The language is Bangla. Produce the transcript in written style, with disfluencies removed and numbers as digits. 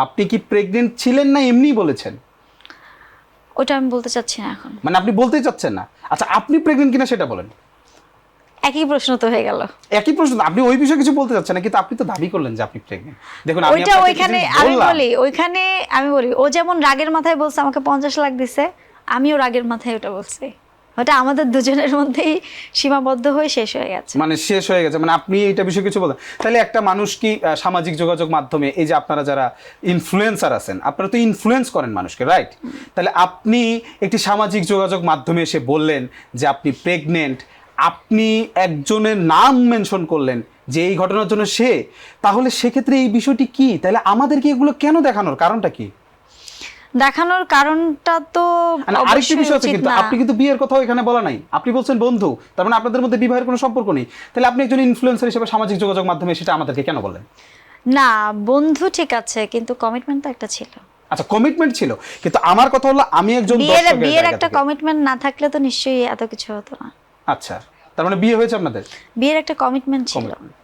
আপনি কি প্রেগনেন্ট ছিলেন না এমনিই বলেছেন? ওটা আমি বলতে চাচ্ছি না এখন। মানে আপনি বলতেই চাচ্ছেন না? আচ্ছা, আপনি প্রেগনেন্ট কিনা সেটা বলেন। একই প্রশ্ন তো হয়ে গেল। একই প্রশ্ন, আপনি ওই বিষয়ে কিছু বলতে চাচ্ছেন না, কিন্তু আপনি তো দাবি করলেন যে আপনি প্রেগনেন্ট। দেখুন আমি ওইটা আপনাকে ওইখানে কিছু আমি বললাম। বলি, ওইখানে আমি বলি ও যেমন রাগের মাথায় বলছে আমাকে 50 লাখ দিছে, আমিও রাগের মাথায় ওটা বলছি। ওটা আমাদের দুজনের মধ্যেই সীমাবদ্ধ হয়ে শেষ হয়ে গেছে। মানে শেষ হয়ে গেছে, মানে আপনি এইটা বিষয়ে কিছু বলেন। তাহলে একটা মানুষ কি সামাজিক যোগাযোগ মাধ্যমে, এই যে আপনারা যারা ইনফ্লুয়েন্সার আছেন, আপনারা তো ইনফ্লুয়েন্স করেন মানুষকে, রাইট? তাহলে আপনি একটি সামাজিক যোগাযোগ মাধ্যমে এসে বললেন যে আপনি প্রেগনেন্ট, আপনি একজনের নাম মেনশন করলেন যে এই ঘটনার জন্য সে, তাহলে সেক্ষেত্রে এই বিষয়টি কি? তাহলে আমাদেরকে এগুলো কেন দেখানোর কারণটা কি? দেখানোর কারণটা তো আরেকটি অবশ্যই বিষয় আছে, উচিত কিন্তু না। আপনি কিন্তু বিয়ের কথাও এখানে বলা নাই, আপনি বলছেন বন্ধু, তার মানে আপনাদের মধ্যে বিবাহের কোনো সম্পর্ক নেই। তাহলে আপনি একজন ইনফ্লুয়েন্সার হিসেবে সামাজিক যোগাযোগ মাধ্যমে সেটা আমাদেরকে কেন বললেন? না, বন্ধু ঠিক আছে, কিন্তু কমিটমেন্ট তো একটা ছিল। আচ্ছা, কমিটমেন্ট ছিল, কিন্তু আমার কথা হলো আমি একজন দর্শকের বিয়ের জায়গা একটা থেকে। কমিটমেন্ট না থাকলে তো নিশ্চয়ই এত কিছু হতো না। আচ্ছা, তার মানে বিয়ে হয়েছে আপনাদের? বিয়ের একটা কমিটমেন্ট ছিল। Commitment।